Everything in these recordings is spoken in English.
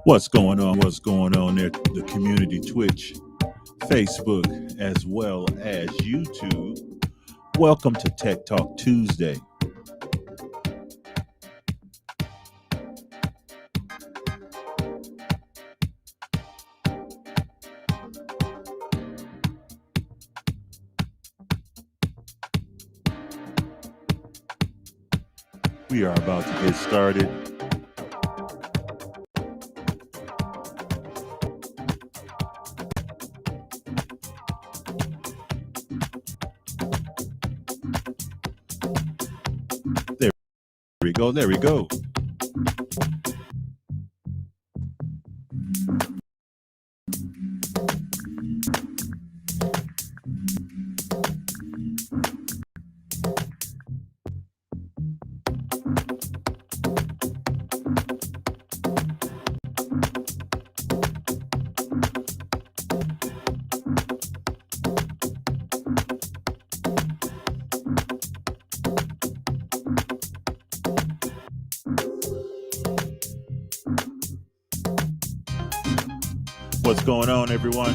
What's going on? What's going on there? The community Twitch, Facebook, as well as YouTube. Welcome to Tech Talk Tuesday. We are about to get started. There we go. What's going on, everyone?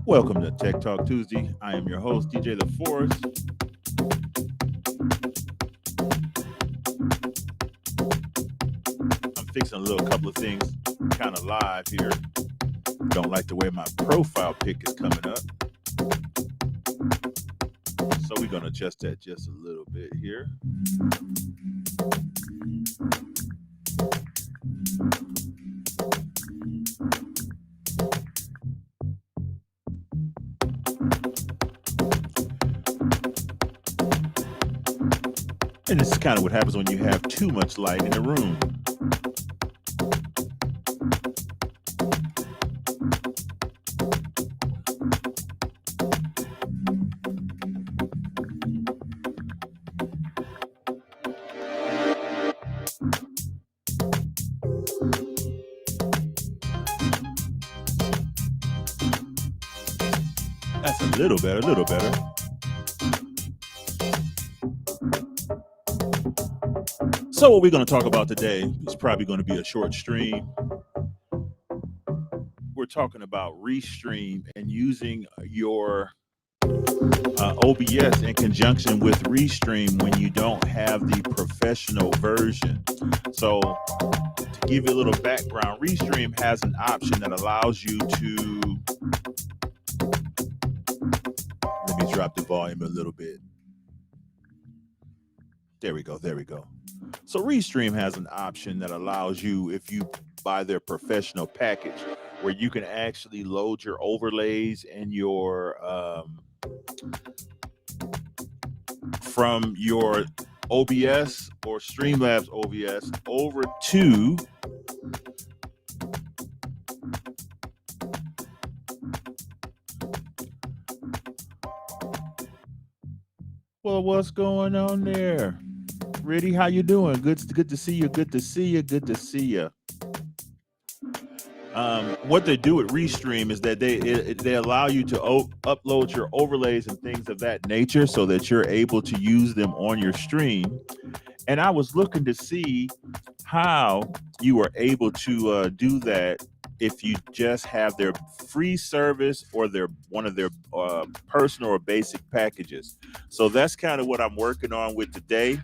Welcome to Tech Talk Tuesday. I am your host, DJ The Forest. I'm fixing a couple of things kind of live here. Don't like the way my profile pic is coming up. So we're going to adjust that just a little bit here. And this is kind of what happens when you have too much light in the room. That's a little better, a little better. So what we're going to talk about today is probably going to be a short stream. We're talking about Restream and using your OBS in conjunction with Restream when you don't have the professional version. So to give you a little background, Restream has an option that allows you to, let me drop the volume a little bit. There we go, there we go. So Restream has an option that allows you, if you buy their professional package, where you can actually load your overlays and your from your OBS or Streamlabs OBS over to well, what's going on there? Riddy, how you doing? Good to see you. Good to see you. Good to see you. What they do at Restream is that they allow you to upload your overlays and things of that nature so that you're able to use them on your stream. And I was looking to see how you are able to do that if you just have their free service or one of their personal or basic packages. So that's kind of what I'm working on with today.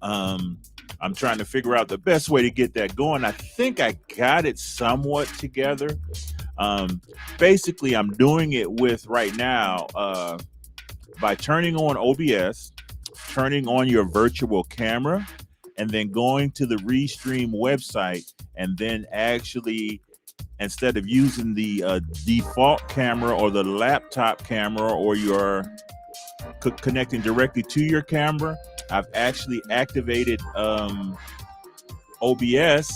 I'm trying to figure out the best way to get that going. I think I got it somewhat together. Basically, I'm doing it with right now by turning on OBS, turning on your virtual camera, and then going to the Restream website, and then actually, instead of using the default camera or the laptop camera or your connecting directly to your camera, I've actually activated OBS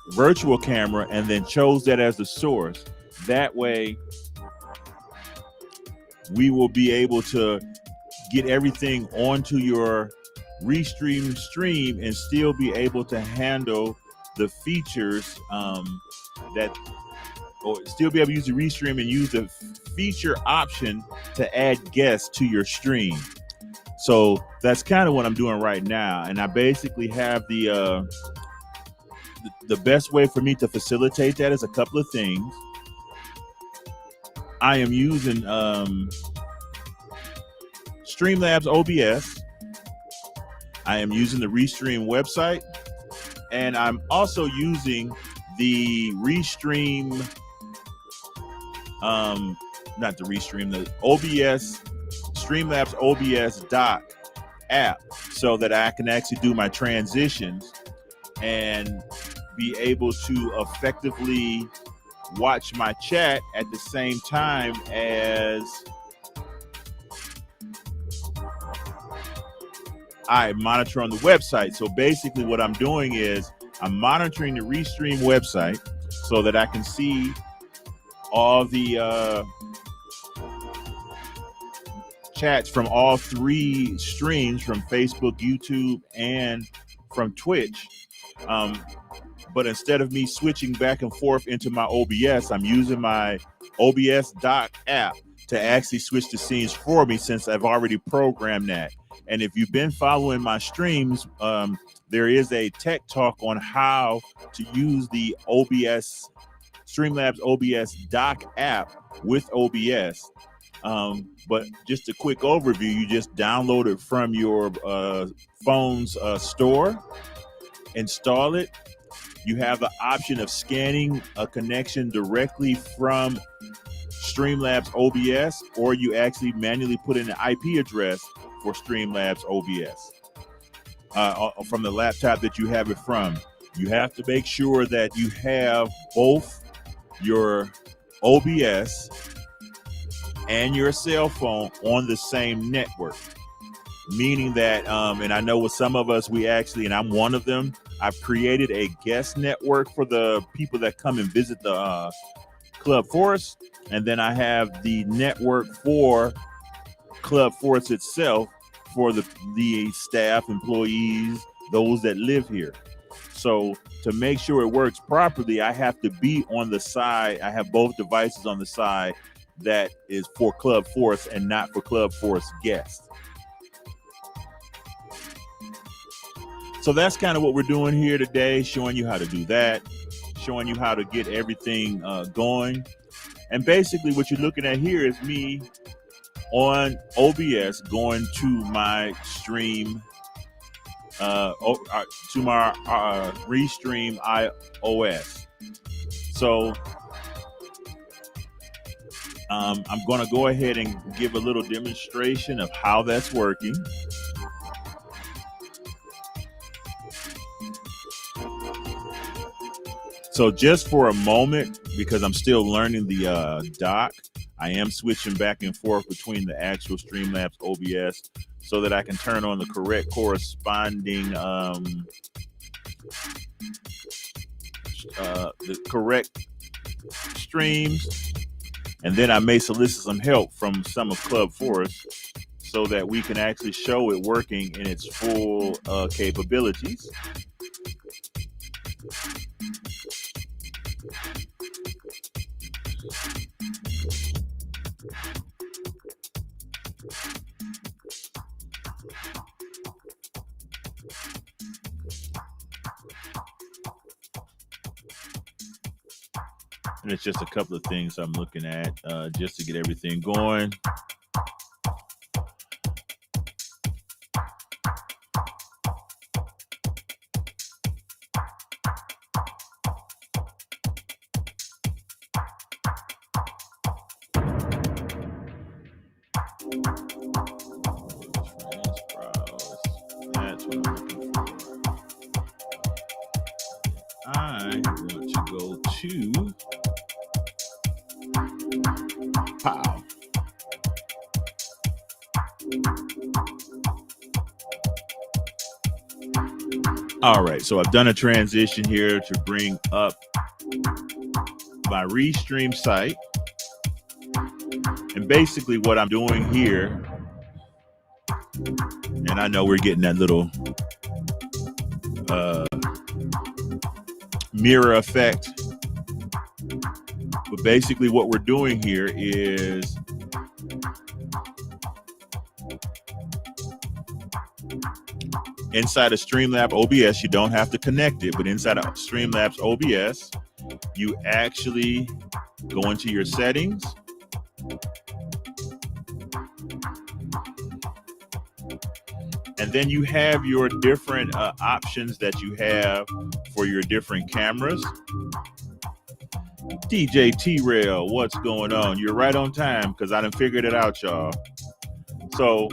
virtual camera and then chose that as the source. That way, we will be able to get everything onto your Restream stream and still be able to handle the features or still be able to use the Restream and use the feature option to add guests to your stream. So that's kind of what I'm doing right now. And I basically have the best way for me to facilitate that is a couple of things. I am using Streamlabs OBS. I am using the Restream website. And I'm also using the Restream, not the Restream, the OBS, Streamlabs OBS doc app, so that I can actually do my transitions and be able to effectively watch my chat at the same time as I monitor on the website. So basically what I'm doing is I'm monitoring the Restream website so that I can see all the chats from all three streams, from Facebook, YouTube, and from Twitch. But instead of me switching back and forth into my OBS, I'm using my OBS doc app to actually switch the scenes for me, since I've already programmed that. And if you've been following my streams, there is a tech talk on how to use the OBS, Streamlabs OBS doc app with OBS. But just a quick overview, you just download it from your phone's store, install it. You have the option of scanning a connection directly from Streamlabs OBS, or you actually manually put in an IP address for Streamlabs OBS from the laptop that you have it from. You have to make sure that you have both your OBS and your cell phone on the same network. meaning that, and I know with some of us, we actually, and I'm one of them, I've created a guest network for the people that come and visit the Club Forest. And then I have the network for Club Forest itself for the staff, employees, those that live here. So to make sure it works properly, I have to be on the side. I have both devices on the side that is for Club Forest and not for Club Forest guests. So that's kind of what we're doing here today, showing you how to do that, showing you how to get everything going. And basically what you're looking at here is me on OBS going to my stream, to my Restream iOS. So I'm going to go ahead and give a little demonstration of how that's working. So just for a moment, because I'm still learning the dock, I am switching back and forth between the actual Streamlabs OBS so that I can turn on the correct corresponding, the correct streams. And then I may solicit some help from some of Club Forest so that we can actually show it working in its full capabilities. And it's just a couple of things I'm looking at just to get everything going. That's what I'm looking for. I want to go to Pow. All right, so I've done a transition here to bring up my Restream site. And basically what I'm doing here, and I know we're getting that little mirror effect, but basically what we're doing here is inside of Streamlabs OBS, you don't have to connect it, but inside of Streamlabs OBS, you actually go into your settings. And then you have your different options that you have for your different cameras. DJ T-Rail, what's going on? You're right on time because I done figured it out, y'all. So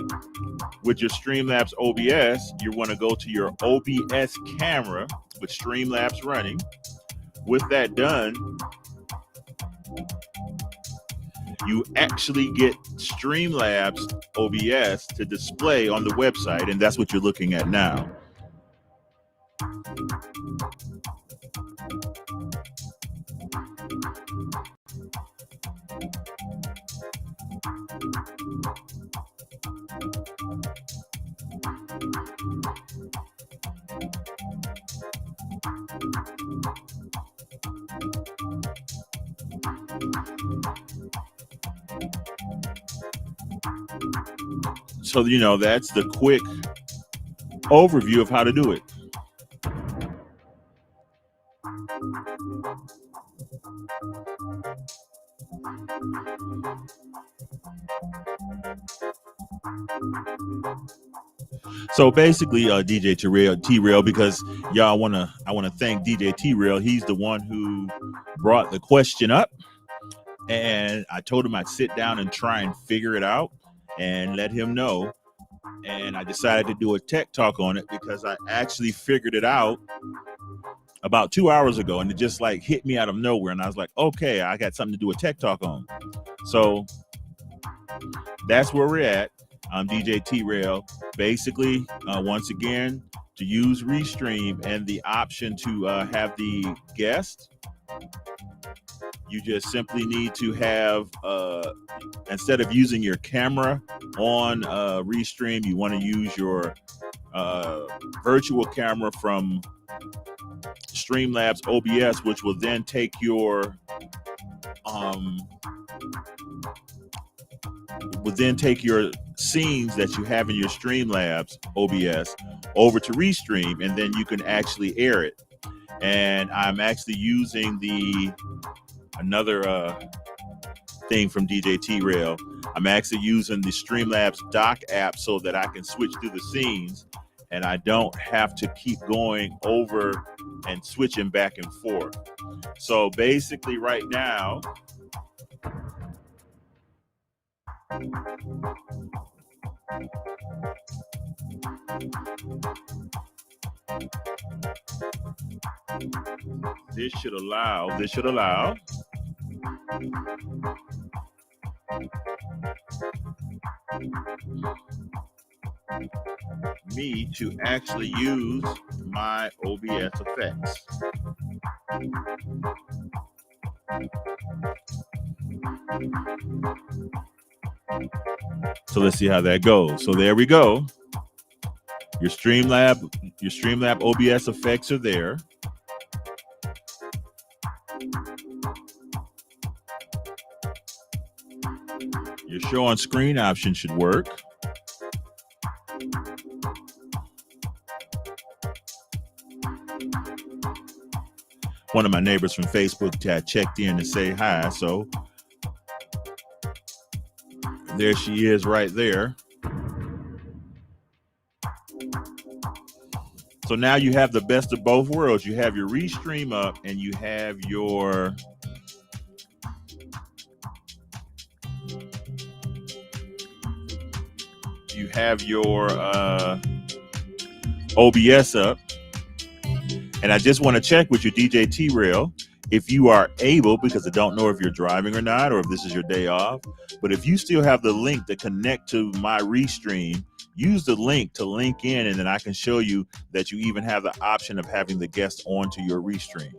with your Streamlabs OBS, you want to go to your OBS camera with Streamlabs running. With that done, you actually get Streamlabs OBS to display on the website, and that's what you're looking at now. So, you know, that's the quick overview of how to do it. So basically, DJ T-Rail, because y'all I want to thank DJ T-Rail. He's the one who brought the question up, and I told him I'd sit down and try and figure it out and let him know. And I decided to do a tech talk on it because I actually figured it out about 2 hours ago, and it just like hit me out of nowhere. And I was like, okay, I got something to do a tech talk on. So that's where we're at. I'm DJ T-Rail. Basically, once again, to use Restream and the option to have the guest, you just simply need to have, instead of using your camera on Restream, you want to use your virtual camera from Streamlabs OBS, which will then take your scenes that you have in your Streamlabs OBS over to Restream, and then you can actually air it. And I'm actually using another thing from DJ T-Rail. I'm actually using the Streamlabs dock app so that I can switch through the scenes and I don't have to keep going over and switching back and forth. So basically right now, this should allow me to actually use my OBS effects. So let's see how that goes. So there we go. Your Streamlab OBS effects are there. Your show on screen option should work. One of my neighbors from Facebook checked in to say hi, so there she is right there. So now you have the best of both worlds. You have your Restream up and you have your OBS up. And I just want to check with you, DJ T-Rail, if you are able, because I don't know if you're driving or not, or if this is your day off, but if you still have the link to connect to my Restream, use the link to link in, and then I can show you that you even have the option of having the guest onto your Restream.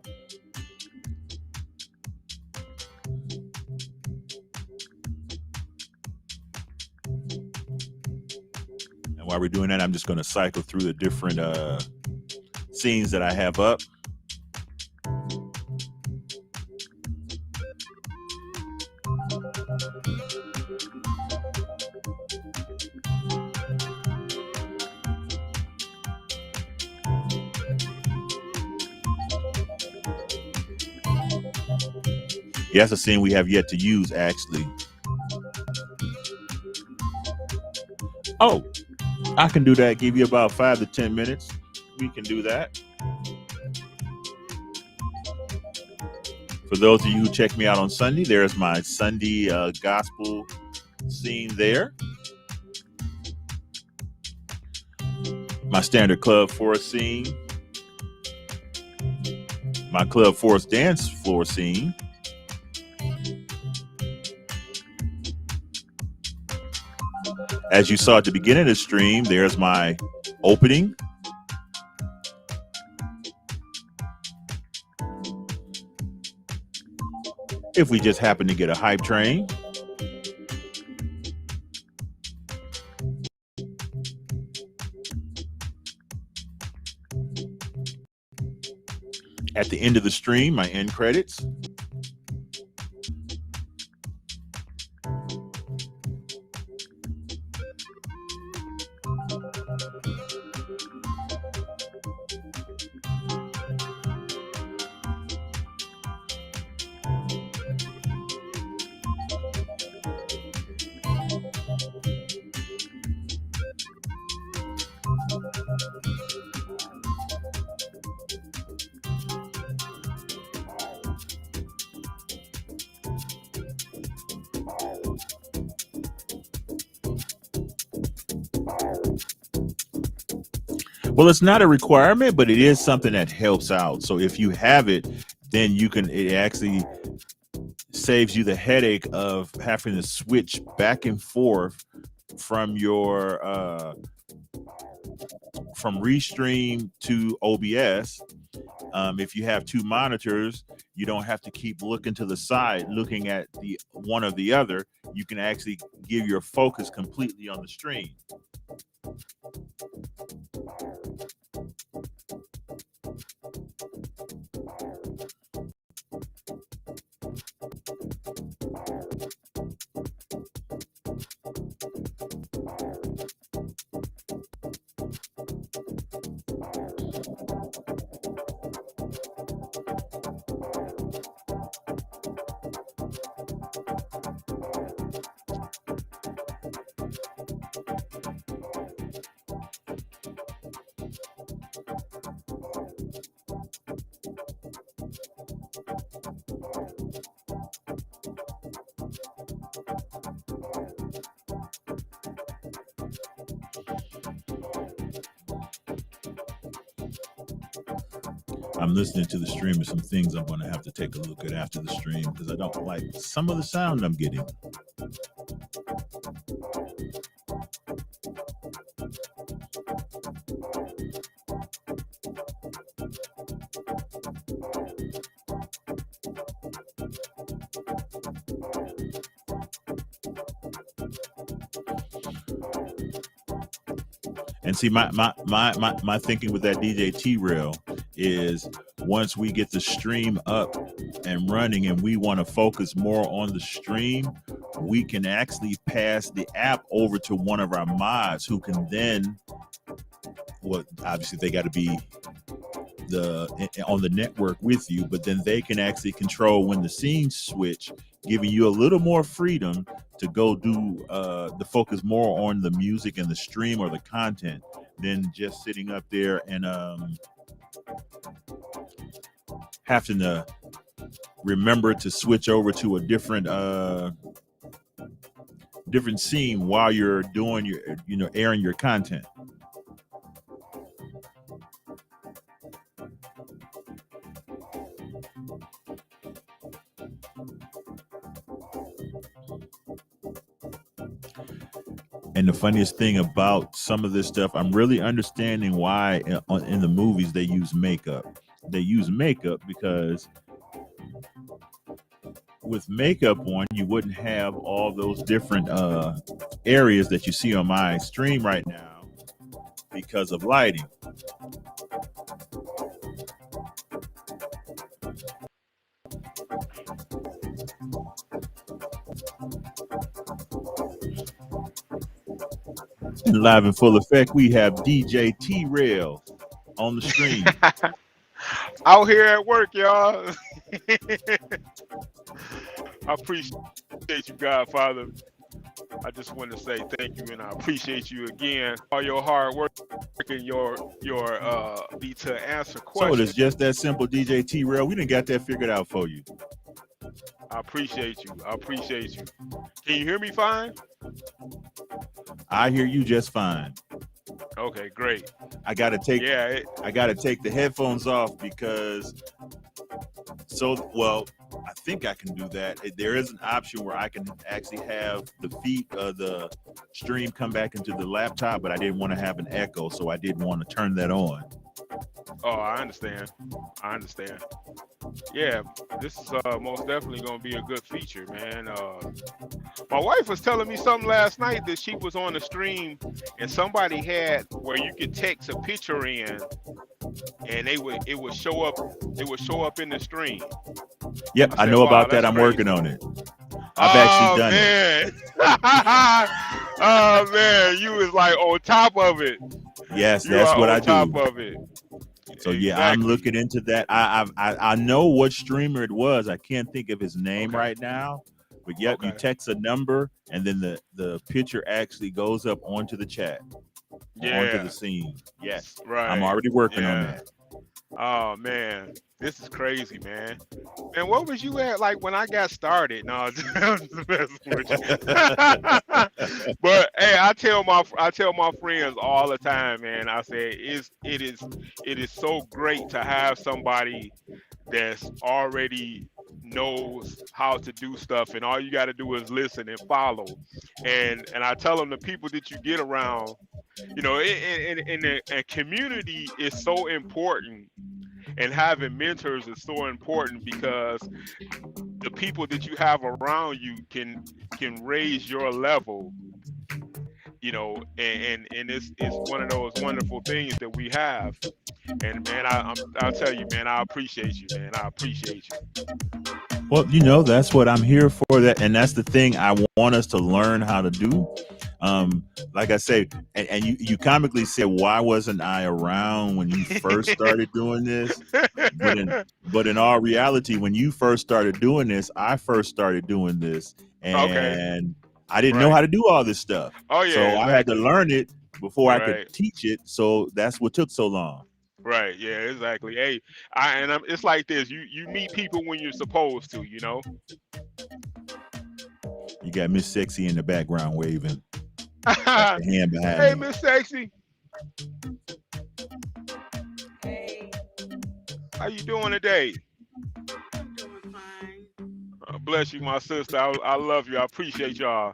And while we're doing that, I'm just going to cycle through the different scenes that I have up. Yeah, that's a scene we have yet to use, actually. Oh, I can do that. Give you about 5 to 10 minutes. We can do that. For those of you who check me out on Sunday, there's my Sunday gospel scene there. My standard Club Forest scene. My Club Forest dance floor scene. As you saw at the beginning of the stream, there's my opening. If we just happen to get a hype train. At the end of the stream, my end credits. Well, it's not a requirement, but it is something that helps out. So if you have it, then you can, it actually saves you the headache of having to switch back and forth from your from Restream to OBS. If you have two monitors, you don't have to keep looking to the side, looking at the one or the other. You can actually give your focus completely on the stream. I'm listening to the stream and some things I'm going to have to take a look at after the stream because I don't like some of the sound I'm getting. And see, my thinking with that DJ T-Rail is once we get the stream up and running and we want to focus more on the stream, we can actually pass the app over to one of our mods who can then, well, obviously they got to be on the network with you, but then they can actually control when the scenes switch, giving you a little more freedom to go do the focus more on the music and the stream or the content than just sitting up there and having to remember to switch over to a different scene while you're doing your airing your content. And the funniest thing about some of this stuff, I'm really understanding why in the movies they use makeup. They use makeup because with makeup on, you wouldn't have all those different areas that you see on my stream right now because of lighting. And live in full effect, we have DJ T-Rail on the stream. Out here at work, y'all. I appreciate you, Godfather. I just want to say thank you, and I appreciate you again. All your hard work and your need to answer questions. So it's just that simple, DJ T-Rail. We done got that figured out for you. I appreciate you. I appreciate you. Can you hear me fine? I hear you just fine. Okay, great. I gotta take the headphones off because I think I can do that. There is an option where I can actually have the feed the stream come back into the laptop, but I didn't want to have an echo, so I didn't want to turn that on. Oh, I understand. Yeah, this is most definitely gonna be a good feature, man. My wife was telling me something last night that she was on the stream and somebody had where you could text a picture in and it would show up in the stream. Yep, I know about that. I'm working on it. I've actually done it. Oh man, you was like on top of it. Yes, that's what I do. On top of it. So yeah, exactly. I'm looking into that. I know what streamer it was. I can't think of his name right now. But yep, you text a number and then the picture actually goes up onto the chat. Onto the scene. Yes. Right. I'm already working on that. Oh man, this is crazy, man. And what was you at like when I got started? No, but hey, I tell my friends all the time, man. I say it is so great to have somebody that's already knows how to do stuff, and all you got to do is listen and follow. And I tell them, the people that you get around, you know, and community is so important, and having mentors is so important, because the people that you have around you can raise your level, you know, and it's one of those wonderful things that we have. And man, I'll tell you, man, I appreciate you, man. I appreciate you. Well, you know, that's what I'm here for. That, and that's the thing I want us to learn how to do. Like I say, and you comically said, why wasn't I around when you first started doing this? But in all reality, when you first started doing this, I first started doing this, Okay. and I didn't know Right. how to do all this stuff. Oh yeah, So I had to exactly. learn it before I Right. could teach it. So that's what took so long. Right. Yeah, exactly. Hey, it's like this. You meet people when you're supposed to, you know. You got Miss Sexy in the background waving. That's the hand behind Hey, me. Miss Sexy. Hey, How you doing today? I'm doing fine. Bless you, my sister. I love you. I appreciate y'all.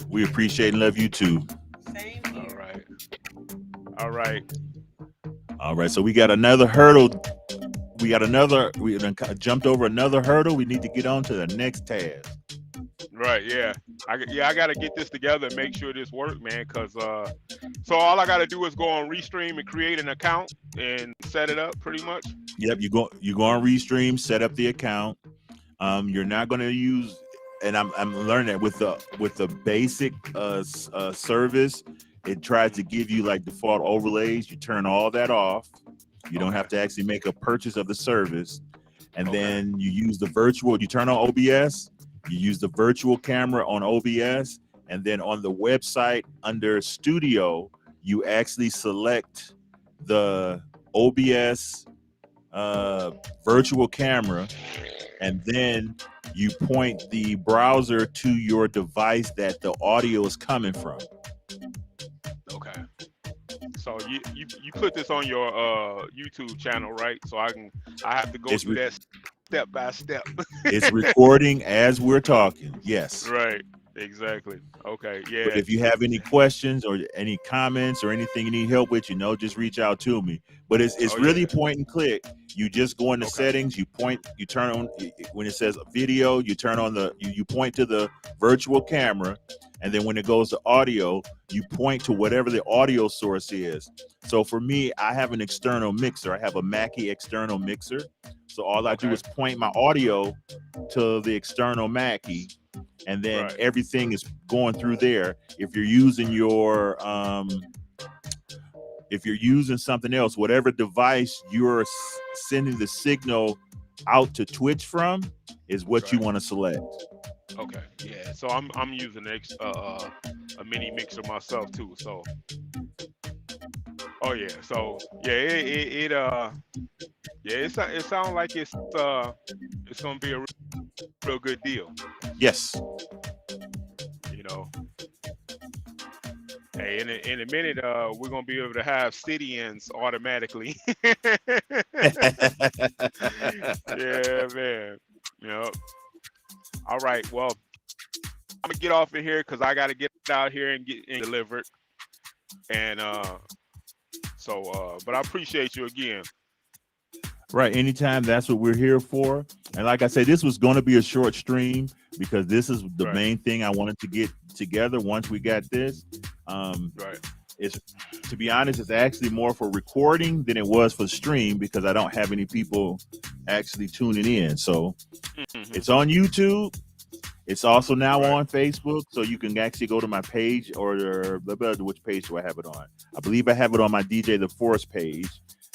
We appreciate and love you too. Same All here. right. All right. All right. So we got another hurdle. We done jumped over another hurdle. We need to get on to the next task. Right. Yeah. I got to get this together and make sure this works, man. Cause so all I got to do is go on Restream and create an account and set it up, pretty much. Yep. You go on Restream, set up the account. You're not going to use, and I'm learning that with the basic service, it tries to give you like default overlays. You turn all that off. You don't have to actually make a purchase of the service. And then you use the virtual, you turn on OBS, you use the virtual camera on OBS, and then on the website under Studio, you actually select the OBS virtual camera, and then you point the browser to your device that the audio is coming from. Okay. So you put this on your YouTube channel, right? So I have to go through that step by step. It's recording as we're talking. Yes. Right. Exactly. Okay. Yeah. But if you have any questions or any comments or anything you need help with, just reach out to me. But it's really point and click. You just go into settings, you turn on, when it says video, you turn on you point to the virtual camera, and then when it goes to audio, you point to whatever the audio source is. So for me, I have an external mixer. I have a Mackie external mixer. So all I do is point my audio to the external Mackie, and then everything is going through there. If you're using something else, whatever device you're sending the signal out to Twitch from is what you want to select. Okay. Yeah. So I'm using a mini mixer myself too. So. Oh yeah. So yeah, it sounds like it's gonna be a real good deal. Yes. You know. Hey, in a minute, we're gonna be able to have sit-ins automatically. Yeah, man. You know. All right. Well, I'm gonna get off of here because I gotta get out here and get delivered. And but I appreciate you again. Right. Anytime. That's what we're here for. And like I said, this was going to be a short stream because this is the main thing I wanted to get together once we got this. It's, to be honest, it's actually more for recording than it was for stream because I don't have any people actually tuning in. So it's on YouTube. It's also now on Facebook, so you can actually go to my page or which page do I have it on? I believe I have it on my DJ The Force page.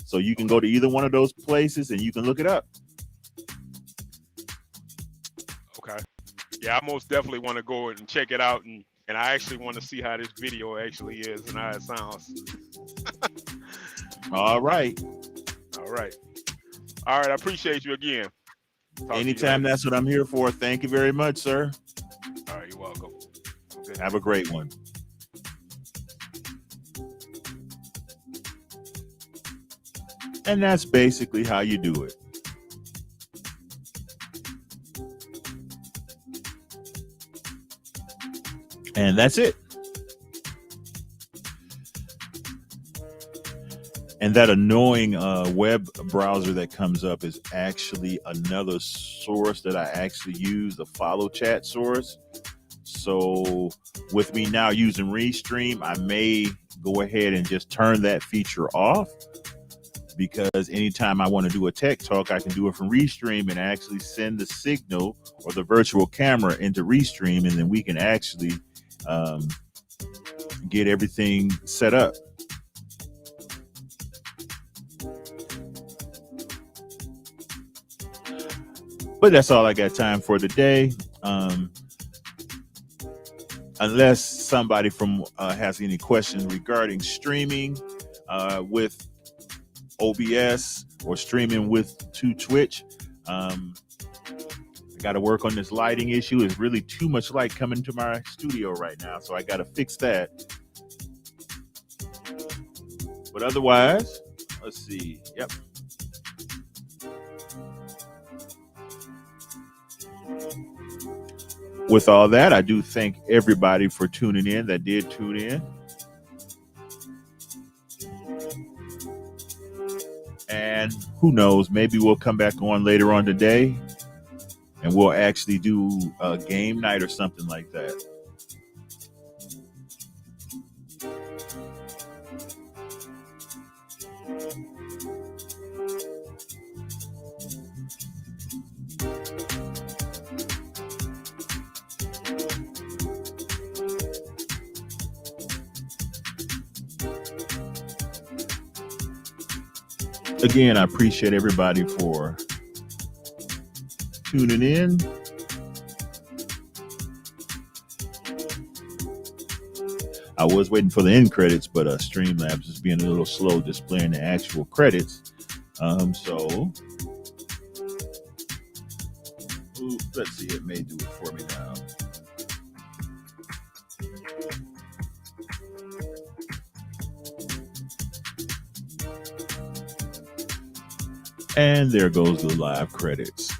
So you can go to either one of those places and you can look it up. Okay. Yeah, I most definitely want to go and check it out, and I actually want to see how this video actually is and how it sounds. All right. All right. All right. I appreciate you again. Anytime, that's what I'm here for. Thank you very much, sir. All right. You're welcome. Have a great one. And that's basically how you do it. And that's it. And that annoying web browser that comes up is actually another source that I actually use, the follow chat source. So with me now using Restream, I may go ahead and just turn that feature off, because anytime I want to do a tech talk, I can do it from Restream and actually send the signal or the virtual camera into Restream, and then we can actually get everything set up. But that's all I got time for today. Unless somebody from has any questions regarding streaming with OBS or streaming to Twitch. I got to work on this lighting issue. It's really too much light coming to my studio right now, so I got to fix that. But otherwise, let's see. Yep. With all that, I do thank everybody for tuning in that did tune in. And who knows, maybe we'll come back on later on today and we'll actually do a game night or something like that. Again, I appreciate everybody for tuning in. I was waiting for the end credits, but Streamlabs is being a little slow displaying the actual credits. So let's see, it may do it for me now. And there goes the live credits.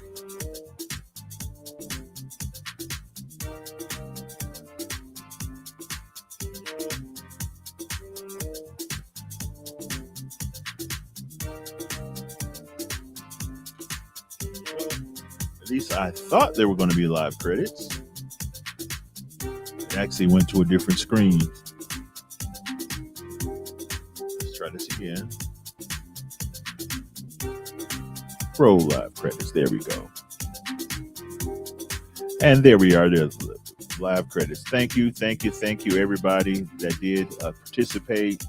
At least I thought there were going to be live credits. It actually went to a different screen. Let's try this again. Roll live credits. There we go. And there we are. There's live credits. Thank you, everybody that did participate.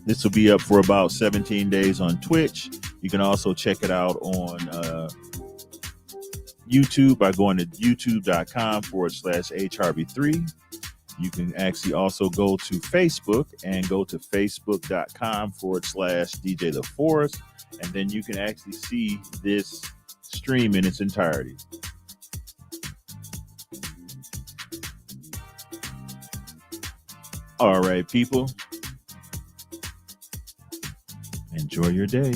This will be up for about 17 days on Twitch. You can also check it out on YouTube by going to youtube.com/HRB3. You can actually also go to Facebook and go to facebook.com/DJ The Forest, and then you can actually see this stream in its entirety. All right, people. Enjoy your day.